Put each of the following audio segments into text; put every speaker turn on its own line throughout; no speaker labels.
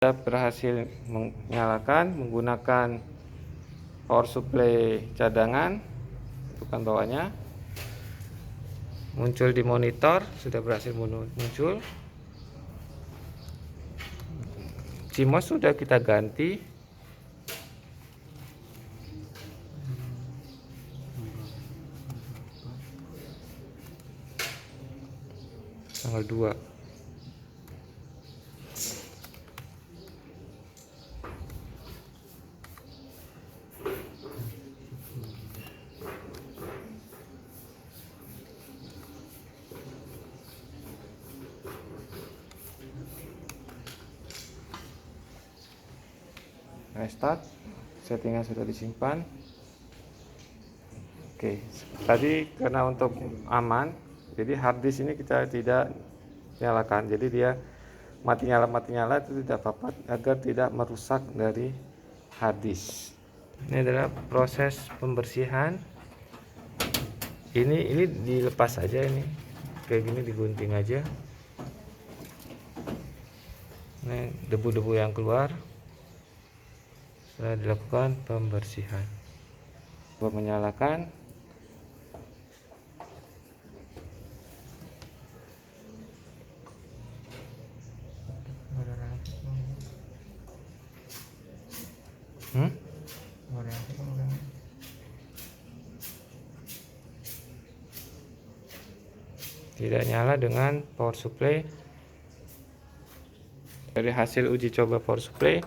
Kita berhasil menyalakan menggunakan power supply cadangan. Bukan bawahnya muncul di monitor, sudah berhasil muncul. CMOS sudah kita ganti. Tanggal 2. Restart, settingan sudah disimpan. Oke, tadi karena untuk aman, jadi harddisk ini kita tidak nyalakan, jadi dia mati nyala itu tidak apa-apa agar tidak merusak dari harddisk. Ini adalah proses pembersihan. Ini dilepas saja, ini kayak gini, digunting aja. Ini debu-debu yang keluar setelah dilakukan pembersihan. Coba menyalakan. Tidak nyala dengan power supply. Dari hasil uji coba power supply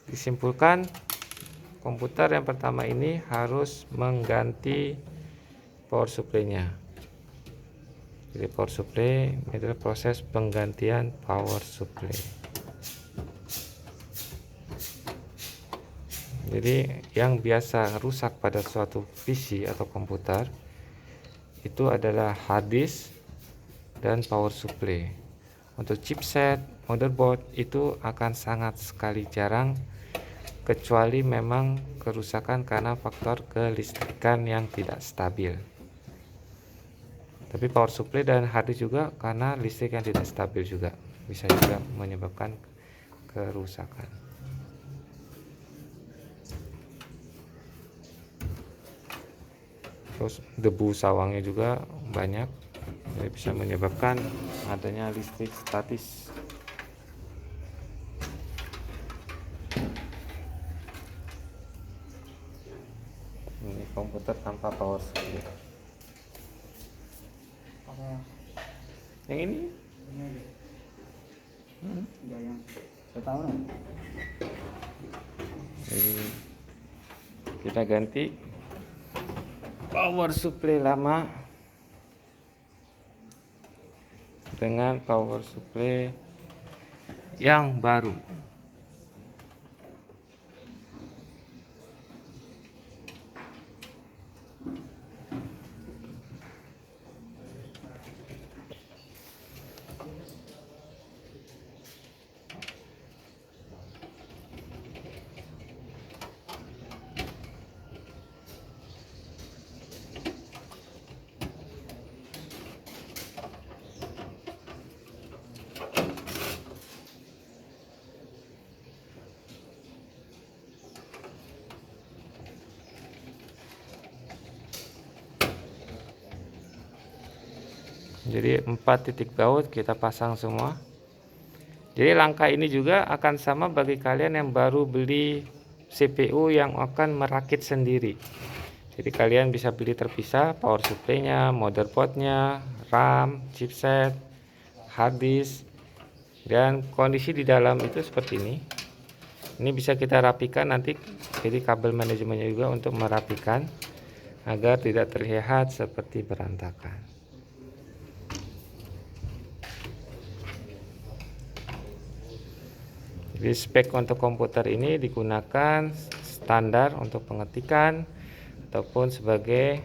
disimpulkan komputer yang pertama ini harus mengganti power supply-nya. Jadi power supply adalah proses penggantian power supply. Jadi yang biasa rusak pada suatu PC atau komputer itu adalah hard disk dan power supply. Untuk chipset, motherboard itu akan sangat sekali jarang, kecuali memang kerusakan karena faktor kelistrikan yang tidak stabil. Tapi power supply dan hard disk juga karena listrik yang tidak stabil juga bisa juga menyebabkan kerusakan. Terus debu sawangnya juga banyak, jadi bisa menyebabkan adanya listrik statis. Ini komputer tanpa power supply. Yang ini?
Yang saya tahu.
Jadi kita ganti power supply lama dengan power supply yang baru. Jadi 4 titik baut kita pasang semua. Jadi langkah ini juga akan sama bagi kalian yang baru beli CPU yang akan merakit sendiri. Jadi kalian bisa beli terpisah power supply-nya, motherboard-nya, RAM, chipset, hard disk, dan kondisi di dalam itu seperti ini. Ini bisa kita rapikan nanti, jadi kabel manajemennya juga untuk merapikan agar tidak terlihat seperti berantakan. Jadi spek untuk komputer ini digunakan standar untuk pengetikan ataupun sebagai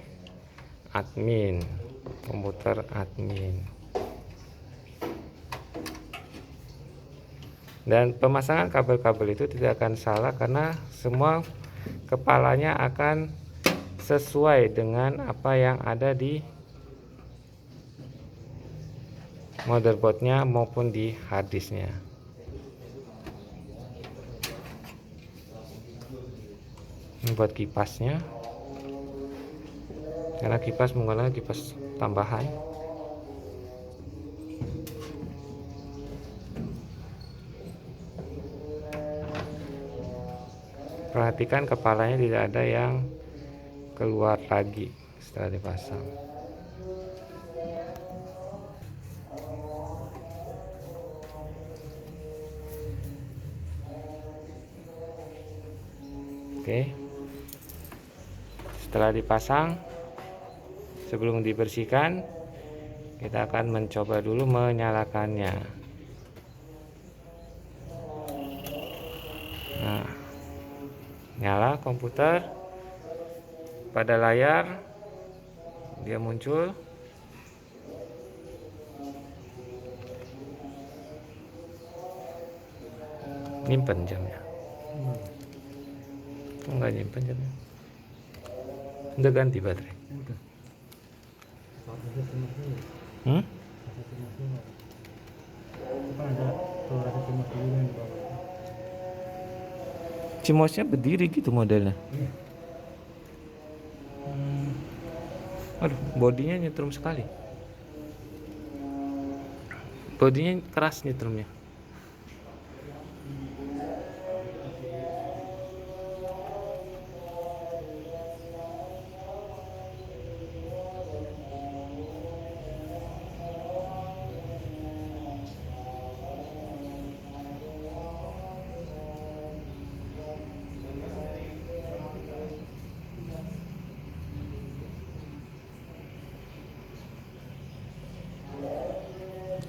admin, komputer admin. Dan pemasangan kabel-kabel itu tidak akan salah karena semua kepalanya akan sesuai dengan apa yang ada di motherboardnya maupun di harddisknya. Ini buat kipasnya, karena kipas menggunakan kipas tambahan. Perhatikan kepalanya tidak ada yang keluar lagi setelah dipasang. Oke, setelah dipasang, sebelum dibersihkan, kita akan mencoba dulu menyalakannya. Nah, nyala komputer, pada layar dia muncul. Nyimpen jamnya. Enggak nyimpen jamnya. Udah ganti baterai. Hmm? Cimosnya berdiri gitu modelnya. Aduh, bodinya nyetrum sekali. Bodinya keras nyetrumnya.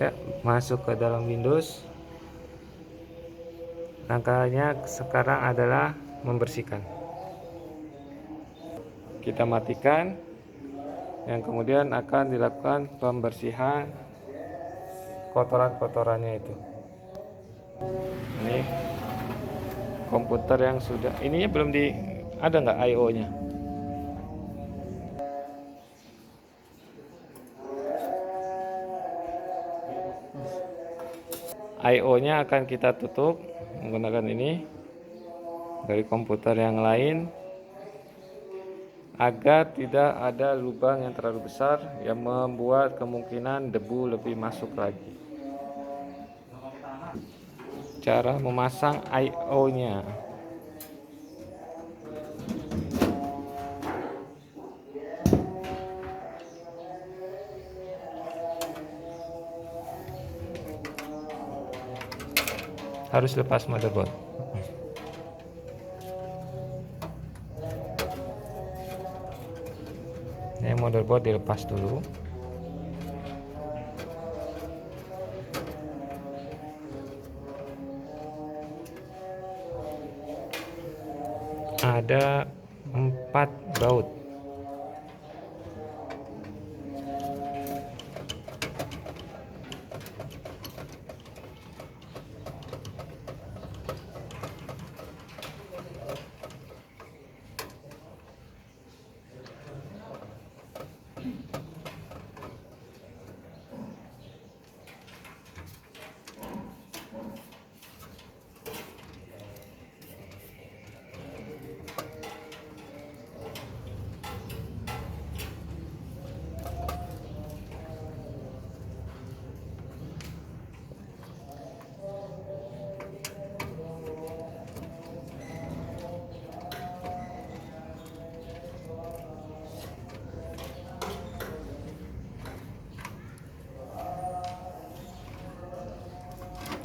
Ya, masuk ke dalam Windows. Langkahnya sekarang adalah membersihkan. Kita matikan, yang kemudian akan dilakukan pembersihan kotoran-kotorannya itu. Ini komputer yang sudah, ininya belum di, ada nggak I/O-nya? I/O-nya akan kita tutup menggunakan ini dari komputer yang lain, agar tidak ada lubang yang terlalu besar yang membuat kemungkinan debu lebih masuk lagi. Cara memasang I/O-nya. Harus lepas motherboard. Ini motherboard dilepas dulu. Ada 4 baut.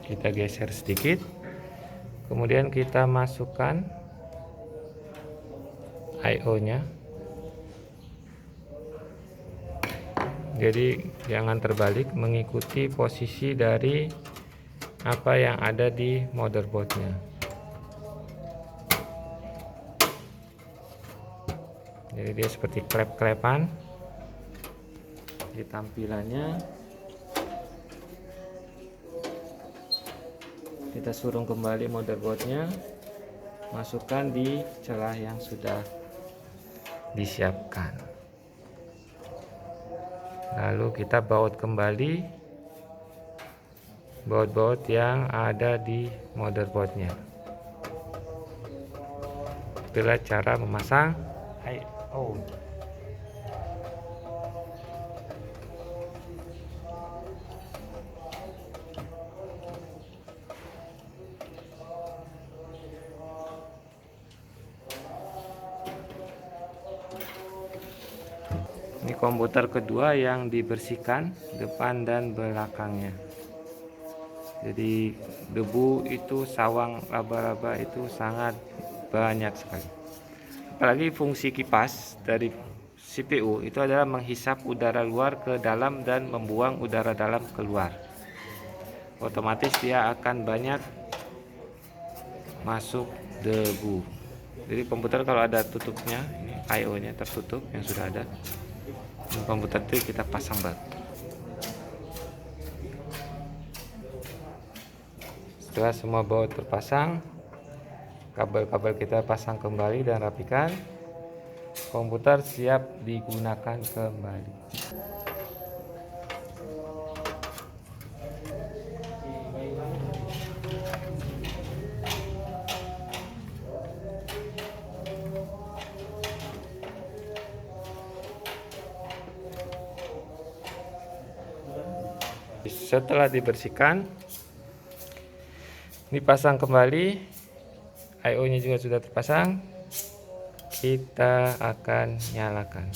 Kita geser sedikit, kemudian kita masukkan I/O-nya. Jadi jangan terbalik, mengikuti posisi dari apa yang ada di motherboardnya. Jadi dia seperti klep-klepan di tampilannya. Kita surung kembali motherboardnya, masukkan di celah yang sudah disiapkan. Lalu kita baut kembali baut-baut yang ada di motherboardnya. itulah cara memasang I/O. Ini komputer kedua yang dibersihkan depan dan belakangnya. Jadi debu itu, sawang laba-laba itu sangat banyak sekali. Apalagi fungsi kipas dari CPU itu adalah menghisap udara luar ke dalam dan membuang udara dalam keluar. Otomatis dia akan banyak masuk debu. Jadi komputer kalau ada tutupnya, ini I/O-nya tertutup yang sudah ada. Komputer itu kita pasang baru. Setelah semua baut terpasang, kabel-kabel kita pasang kembali dan rapikan, komputer siap digunakan kembali. Setelah dibersihkan, dipasang kembali, I/O-nya juga sudah terpasang. Kita akan nyalakan.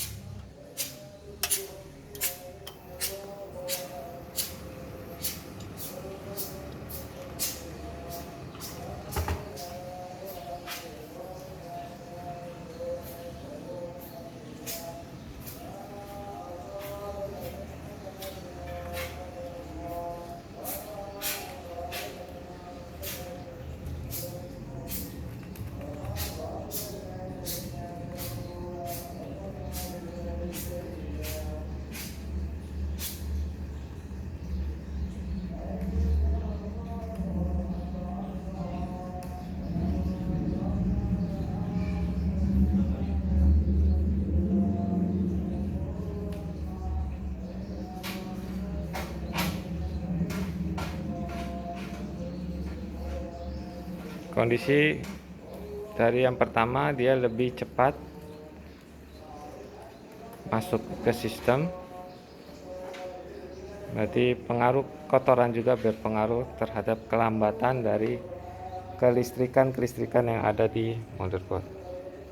Kondisi dari yang pertama, dia lebih cepat masuk ke sistem, berarti pengaruh kotoran juga berpengaruh terhadap kelambatan dari kelistrikan yang ada di motherboard.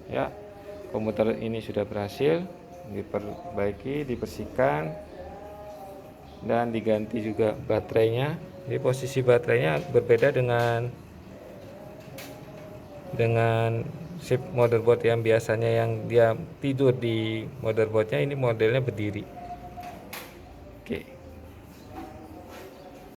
Ya, komputer ini sudah berhasil diperbaiki, dibersihkan, dan diganti juga baterainya. Jadi posisi baterainya berbeda dengan chip motherboard yang biasanya yang dia tidur di motherboardnya, ini modelnya berdiri. Oke.